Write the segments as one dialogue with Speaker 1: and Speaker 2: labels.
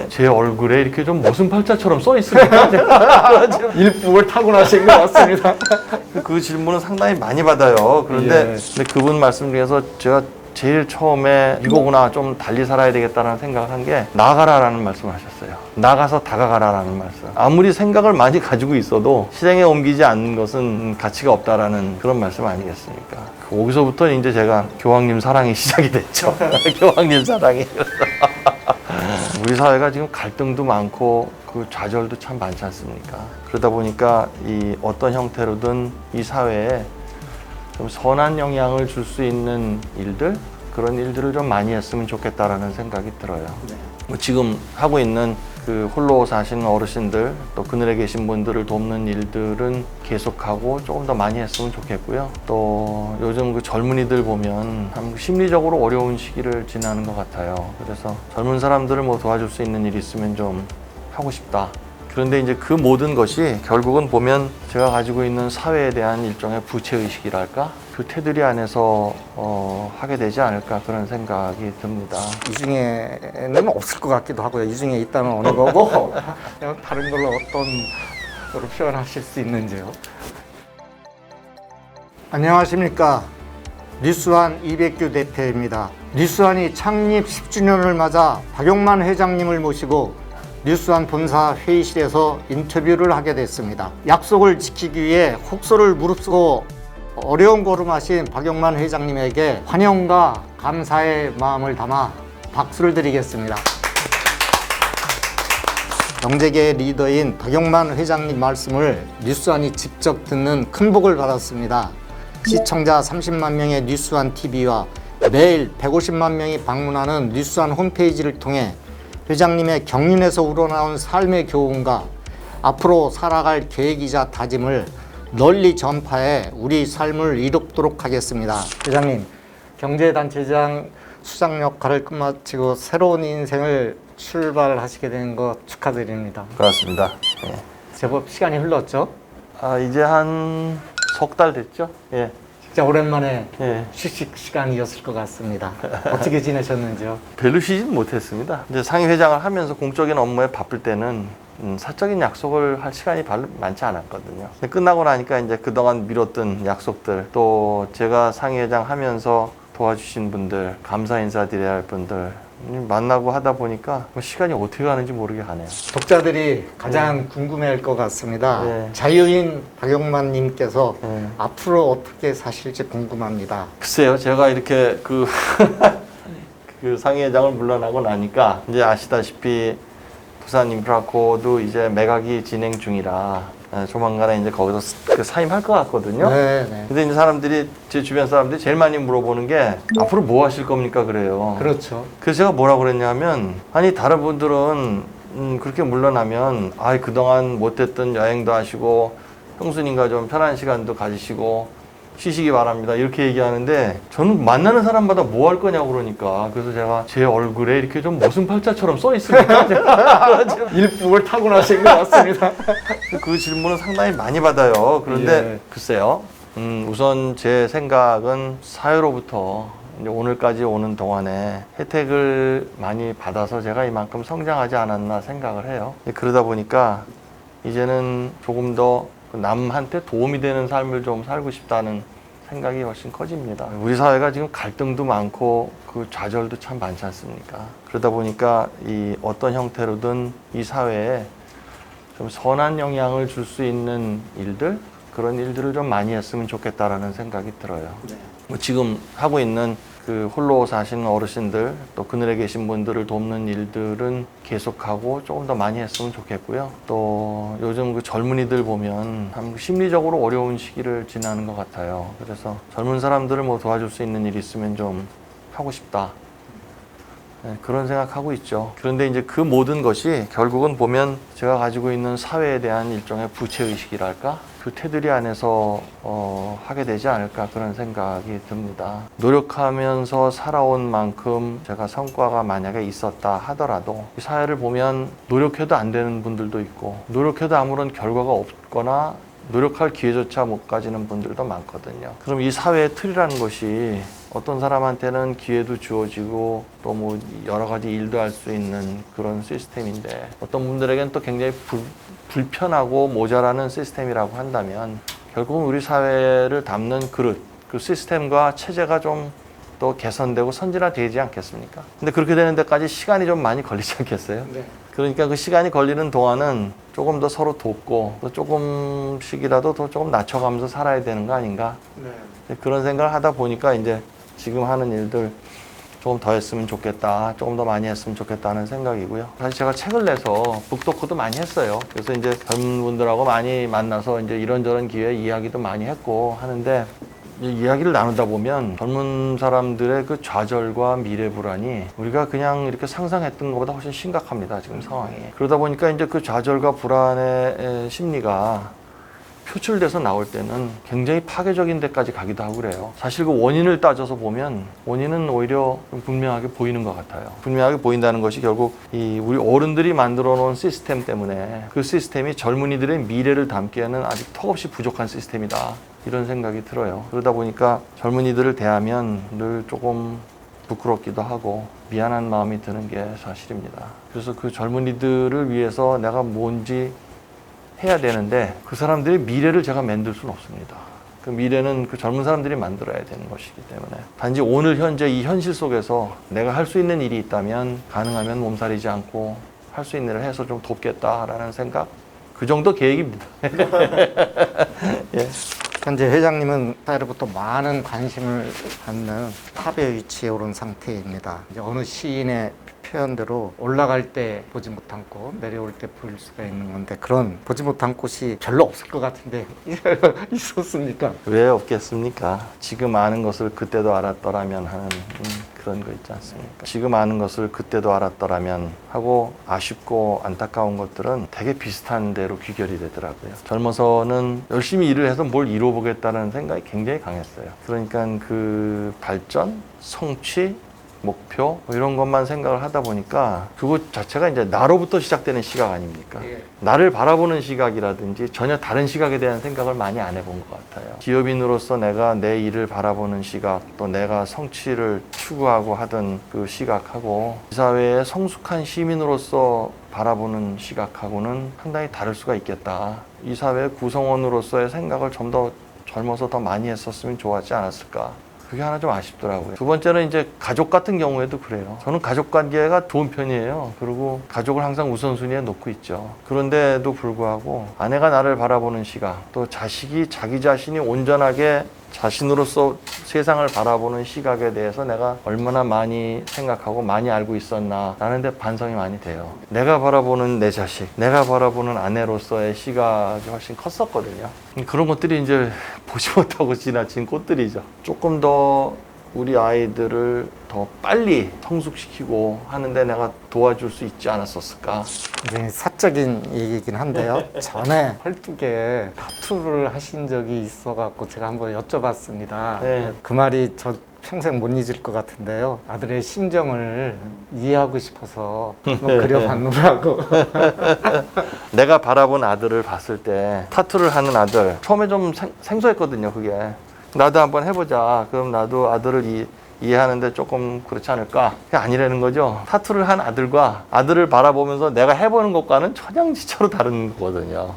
Speaker 1: 제 얼굴에 이렇게 좀 모순팔자처럼 써 있습니까?
Speaker 2: 일복을 타고나신 것 같습니다.
Speaker 1: 그 질문은 상당히 많이 받아요. 그런데 근데 그분 말씀 중에서 제가 제일 처음에 이거구나, 좀 달리 살아야 되겠다는 생각을 한 게 나가라라는 말씀을 하셨어요. 나가서 다가가라라는 말씀. 아무리 생각을 많이 가지고 있어도 실행에 옮기지 않는 것은 가치가 없다라는 그런 말씀 아니겠습니까? 거기서부터 이제 제가 교황님 사랑이 시작이 됐죠. 교황님 사랑이. 우리 사회가 지금 갈등도 많고 그 좌절도 참 많지 않습니까? 그러다 보니까 이 어떤 형태로든 이 사회에 좀 선한 영향을 줄 수 있는 일들, 그런 일들을 좀 많이 했으면 좋겠다라는 생각이 들어요. 뭐 지금 하고 있는 그 홀로 사시는 어르신들, 또 그늘에 계신 분들을 돕는 일들은 계속하고 조금 더 많이 했으면 좋겠고요. 또 요즘 그 젊은이들 보면 참 심리적으로 어려운 시기를 지나는 것 같아요. 그래서 젊은 사람들을 뭐 도와줄 수 있는 일이 있으면 좀 하고 싶다. 그런데 이제 그 모든 것이 결국은 보면 제가 가지고 있는 사회에 대한 일종의 부채의식이랄까? 그 테두리 안에서 하게 되지 않을까, 그런 생각이 듭니다.
Speaker 2: 이 중에는 없을 것 같기도 하고요. 이 중에 있다면 어느 거고 다른 걸로 어떤 걸로 표현하실 수 있는지요? 안녕하십니까. 뉴스완 이백규 대표입니다. 뉴스완이 창립 10주년을 맞아 박용만 회장님을 모시고 뉴스완 본사 회의실에서 인터뷰를 하게 됐습니다. 약속을 지키기 위해 혹소를 무릅쓰고 어려운 걸음하신 박용만 회장님에게 환영과 감사의 마음을 담아 박수를 드리겠습니다. 경제계의 리더인 박용만 회장님 말씀을 뉴스완이 직접 듣는 큰 복을 받았습니다. 시청자 30만 명의 뉴스완 TV와 매일 150만 명이 방문하는 뉴스완 홈페이지를 통해 회장님의 경륜에서 우러나온 삶의 교훈과 앞으로 살아갈 계획이자 다짐을 널리 전파해 우리 삶을 이롭도록 하겠습니다. 회장님, 경제단체장 수장 역할을 끝마치고 새로운 인생을 출발하시게 된 거 축하드립니다.
Speaker 1: 그렇습니다. 예.
Speaker 2: 제법 시간이 흘렀죠?
Speaker 1: 이제 한 석 달 됐죠? 예.
Speaker 2: 진짜 오랜만에
Speaker 1: 예.
Speaker 2: 휴식 시간이었을 것 같습니다. 어떻게 지내셨는지요?
Speaker 1: 별로 쉬진 못했습니다. 이제 상임회장을 하면서 공적인 업무에 바쁠 때는 사적인 약속을 할 시간이 별로 많지 않았거든요. 근데 끝나고 나니까 이제 그동안 미뤘던 약속들, 또 제가 상임회장 하면서 도와주신 분들, 감사 인사드려야 할 분들 만나고 하다 보니까 시간이 어떻게 가는지 모르게 가네요.
Speaker 2: 독자들이 가장 궁금해할 것 같습니다.
Speaker 1: 네.
Speaker 2: 자유인 박용만님께서
Speaker 1: 네.
Speaker 2: 앞으로 어떻게 사실지 궁금합니다.
Speaker 1: 글쎄요, 제가 이렇게 그 상임회장을 물러나고 나니까 이제 아시다시피 부산 인프라코도 이제 매각이 진행 중이라 조만간에 이제 거기서 사임할 것 같거든요.
Speaker 2: 네, 네.
Speaker 1: 근데 이제 사람들이, 제 주변 사람들이 제일 많이 물어보는 게 앞으로 뭐 하실 겁니까? 그래요.
Speaker 2: 그렇죠.
Speaker 1: 그래서 제가 뭐라고 그랬냐면, 아니 다른 분들은 그렇게 물러나면 그동안 못했던 여행도 하시고 형수님과 좀 편한 시간도 가지시고 쉬시기 바랍니다, 이렇게 얘기하는데, 저는 만나는 사람마다 뭐 할 거냐고 그러니까, 그래서 제가 제 얼굴에 이렇게 좀 모순팔자처럼 써 있습니까?
Speaker 2: 일복을 타고나신 것 같습니다.
Speaker 1: 그 질문은 상당히 많이 받아요. 그런데 글쎄요, 우선 제 생각은 사회로부터 이제 오늘까지 오는 동안에 혜택을 많이 받아서 제가 이만큼 성장하지 않았나 생각을 해요. 그러다 보니까 이제는 조금 더 남한테 도움이 되는 삶을 좀 살고 싶다는 생각이 훨씬 커집니다. 우리 사회가 지금 갈등도 많고 그 좌절도 참 많지 않습니까? 그러다 보니까 이 어떤 형태로든 이 사회에 좀 선한 영향을 줄 수 있는 일들, 그런 일들을 좀 많이 했으면 좋겠다라는 생각이 들어요.
Speaker 2: 네.
Speaker 1: 뭐 지금 하고 있는 그 홀로 사시는 어르신들, 또 그늘에 계신 분들을 돕는 일들은 계속하고 조금 더 많이 했으면 좋겠고요. 또 요즘 그 젊은이들 보면 참 심리적으로 어려운 시기를 지나는 것 같아요. 그래서 젊은 사람들을 뭐 도와줄 수 있는 일이 있으면 좀 하고 싶다. 네, 그런 생각하고 있죠. 그런데 이제 그 모든 것이 결국은 보면 제가 가지고 있는 사회에 대한 일종의 부채의식이랄까? 그 테두리 안에서 하게 되지 않을까, 그런 생각이 듭니다. 노력하면서 살아온 만큼 제가 성과가 만약에 있었다 하더라도 이 사회를 보면 노력해도 안 되는 분들도 있고, 노력해도 아무런 결과가 없거나 노력할 기회조차 못 가지는 분들도 많거든요. 그럼 이 사회의 틀이라는 것이 어떤 사람한테는 기회도 주어지고 또 뭐 여러 가지 일도 할 수 있는 그런 시스템인데 어떤 분들에겐 또 굉장히 불편하고 모자라는 시스템이라고 한다면 결국은 우리 사회를 담는 그릇, 그 시스템과 체제가 좀 또 개선되고 선진화되지 않겠습니까? 근데 그렇게 되는 데까지 시간이 좀 많이 걸리지 않겠어요?
Speaker 2: 네.
Speaker 1: 그러니까 그 시간이 걸리는 동안은 조금 더 서로 돕고 또 조금씩이라도 더 조금 낮춰가면서 살아야 되는 거 아닌가?
Speaker 2: 네.
Speaker 1: 그런 생각을 하다 보니까 이제 지금 하는 일들 조금 더 했으면 좋겠다, 조금 더 많이 했으면 좋겠다는 생각이고요. 사실 제가 책을 내서 북토크도 많이 했어요. 그래서 이제 젊은 분들하고 많이 만나서 이제 이런저런 기회에 이야기도 많이 했고 하는데 이 이야기를 나누다 보면 젊은 사람들의 그 좌절과 미래 불안이 우리가 그냥 이렇게 상상했던 것보다 훨씬 심각합니다. 지금 상황이. 그러다 보니까 이제 그 좌절과 불안의 심리가 표출돼서 나올 때는 굉장히 파괴적인 데까지 가기도 하고 그래요. 사실 그 원인을 따져서 보면 원인은 오히려 좀 분명하게 보이는 것 같아요. 분명하게 보인다는 것이 결국 이 우리 어른들이 만들어 놓은 시스템 때문에 그 시스템이 젊은이들의 미래를 담기에는 아직 턱없이 부족한 시스템이다. 이런 생각이 들어요. 그러다 보니까 젊은이들을 대하면 늘 조금 부끄럽기도 하고 미안한 마음이 드는 게 사실입니다. 그래서 그 젊은이들을 위해서 내가 뭔지 해야 되는데 그 사람들의 미래를 제가 만들 수는 없습니다. 그 미래는 그 젊은 사람들이 만들어야 되는 것이기 때문에 단지 오늘 현재 이 현실 속에서 내가 할 수 있는 일이 있다면 가능하면 몸살이지 않고 할 수 있는 일을 해서 좀 돕겠다라는 생각, 그 정도 계획입니다. 예.
Speaker 2: 현재 회장님은 사회로부터 많은 관심을 받는 탑의 위치에 오른 상태입니다. 이제 어느 시인의 표현대로 올라갈 때 보지 못한 꽃, 내려올 때 보일 수가 있는 건데 그런 보지 못한 꽃이 별로 없을 것 같은데 있었습니까?
Speaker 1: 왜 없겠습니까? 지금 아는 것을 그때도 알았더라면 하는 그런 거 있지 않습니까? 지금 아는 것을 그때도 알았더라면 하고 아쉽고 안타까운 것들은 되게 비슷한 대로 귀결이 되더라고요. 젊어서는 열심히 일을 해서 뭘 이뤄보겠다는 생각이 굉장히 강했어요. 그러니까 그 발전, 성취, 목표 뭐 이런 것만 생각을 하다 보니까 그것 자체가 이제 나로부터 시작되는 시각 아닙니까?
Speaker 2: 예.
Speaker 1: 나를 바라보는 시각이라든지 전혀 다른 시각에 대한 생각을 많이 안 해본 것 같아요. 기업인으로서 내가 내 일을 바라보는 시각, 또 내가 성취를 추구하고 하던 그 시각하고 이 사회의 성숙한 시민으로서 바라보는 시각하고는 상당히 다를 수가 있겠다. 이 사회의 구성원으로서의 생각을 좀 더 젊어서 더 많이 했었으면 좋았지 않았을까. 그게 하나 좀 아쉽더라고요. 두 번째는 이제 가족 같은 경우에도 그래요. 저는 가족 관계가 좋은 편이에요. 그리고 가족을 항상 우선순위에 놓고 있죠. 그런데도 불구하고 아내가 나를 바라보는 시각, 또 자식이 자기 자신이 온전하게 자신으로서 세상을 바라보는 시각에 대해서 내가 얼마나 많이 생각하고 많이 알고 있었나 라는 데 반성이 많이 돼요. 내가 바라보는 내 자식, 내가 바라보는 아내로서의 시각이 훨씬 컸었거든요. 그런 것들이 이제 보지 못하고 지나친 꽃들이죠. 조금 더 우리 아이들을 더 빨리 성숙시키고 하는데 내가 도와줄 수 있지 않았었을까?
Speaker 2: 굉장히 사적인 얘기이긴 한데요. 전에 활두개 타투를 하신 적이 있어갖고 제가 한번 여쭤봤습니다.
Speaker 1: 네.
Speaker 2: 그 말이 저 평생 못 잊을 것 같은데요. 아들의 심정을 이해하고 싶어서 한번 그려봤느라고.
Speaker 1: 내가 바라본 아들을 봤을 때 타투를 하는 아들 처음에 좀 생소했거든요. 그게 나도 한번 해보자. 그럼 나도 아들을 이해하는데 조금 그렇지 않을까? 그게 아니라는 거죠. 타투를 한 아들과 아들을 바라보면서 내가 해보는 것과는 천양지차로 다른 거거든요.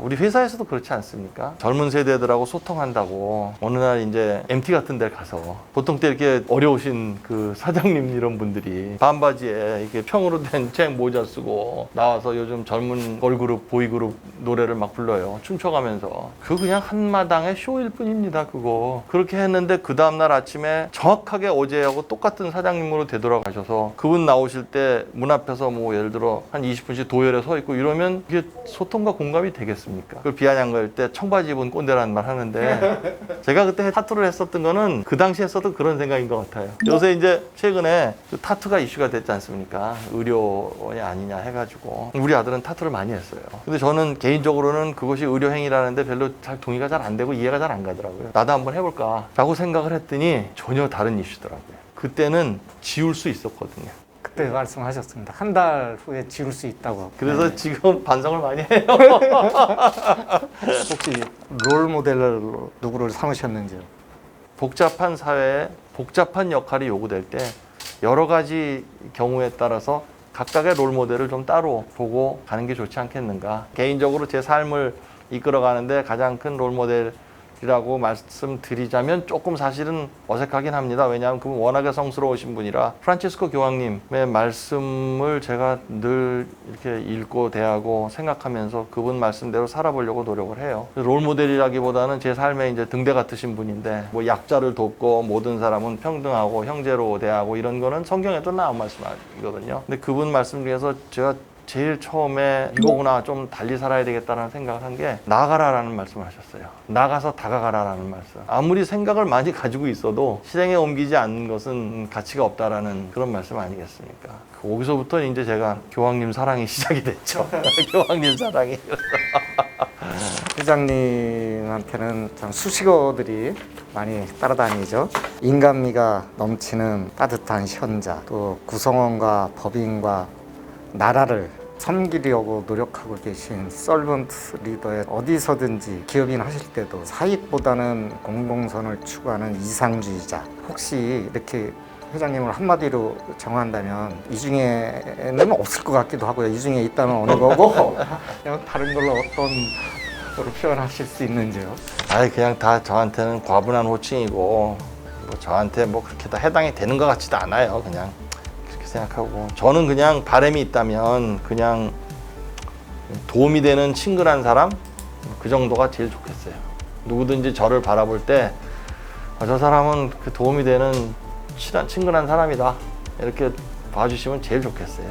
Speaker 1: 우리 회사에서도 그렇지 않습니까? 젊은 세대들하고 소통한다고 어느 날 이제 MT 같은 데 가서 보통 때 이렇게 어려우신 그 사장님 이런 분들이 반바지에 이렇게 평으로 된 책 모자 쓰고 나와서 요즘 젊은 걸그룹, 보이그룹 노래를 막 불러요. 춤춰가면서. 그거 그냥 한마당의 쇼일 뿐입니다. 그거. 그렇게 했는데 그 다음날 아침에 정확하게 어제하고 똑같은 사장님으로 되돌아가셔서 그분 나오실 때 문 앞에서 뭐 예를 들어 한 20분씩 도열에 서 있고 이러면 이게 소통과 공감이 되겠습니까? 그걸 비아냥거릴 때 청바지 입은 꼰대라는 말 하는데 제가 그때 타투를 했었던 거는 그 당시에 했었던 그런 생각인 것 같아요. 요새 이제 최근에 그 타투가 이슈가 됐지 않습니까? 의료원이 아니냐 해가지고 우리 아들은 타투를 많이 했어요. 근데 저는 개인적으로는 그것이 의료행위라는데 별로 잘 동의가 잘 안 되고 이해가 잘 안 가더라고요. 나도 한번 해볼까 라고 생각을 했더니 전혀 다른 이슈더라고요. 그때는 지울 수 있었거든요.
Speaker 2: 그때 말씀하셨습니다. 한 달 후에 지울 수 있다고.
Speaker 1: 그래서 지금 반성을 많이 해요.
Speaker 2: 혹시 롤 모델로 누구를 삼으셨는지요?
Speaker 1: 복잡한 사회에 복잡한 역할이 요구될 때 여러 가지 경우에 따라서 각각의 롤모델을 좀 따로 보고 가는 게 좋지 않겠는가. 개인적으로 제 삶을 이끌어가는데 가장 큰 롤모델이라고 말씀드리자면 조금 사실은 어색하긴 합니다. 왜냐하면 그분 워낙에 성스러우신 분이라 프란치스코 교황님의 말씀을 제가 늘 이렇게 읽고 대하고 생각하면서 그분 말씀대로 살아보려고 노력을 해요. 롤모델이라기보다는 제 삶에 이제 등대 같으신 분인데 뭐 약자를 돕고 모든 사람은 평등하고 형제로 대하고 이런 거는 성경에도 나온 말씀이거든요. 근데 그분 말씀 중에서 제가 제일 처음에 이거구나, 좀 달리 살아야 되겠다는 생각을 한 게 나아가라라는 말씀을 하셨어요. 나가서 다가가라라는 말씀. 아무리 생각을 많이 가지고 있어도 실행에 옮기지 않는 것은 가치가 없다라는 그런 말씀 아니겠습니까? 거기서부터 이제 제가 교황님 사랑이 시작이 됐죠. 교황님 사랑이.
Speaker 2: 회장님한테는 참 수식어들이 많이 따라다니죠. 인간미가 넘치는 따뜻한 현자, 또 구성원과 법인과 나라를 섬기려고 노력하고 계신 서번트 리더에 어디서든지 기업인 하실 때도 사익보다는 공동선을 추구하는 이상주의자. 혹시 이렇게 회장님을 한마디로 정한다면 이 중에는 없을 것 같기도 하고요. 이 중에 있다면 어느 거고 그냥 다른 걸로 어떤 거로 표현하실 수 있는지요?
Speaker 1: 아니 그냥 다 저한테는 과분한 호칭이고 뭐 저한테 뭐 그렇게 다 해당이 되는 것 같지도 않아요. 그냥 그렇게 생각하고 저는 그냥 바람이 있다면 그냥 도움이 되는 친근한 사람 그 정도가 제일 좋겠어요. 누구든지 저를 바라볼 때 저 사람은 그 도움이 되는 친근한 사람이다 이렇게 봐주시면 제일 좋겠어요.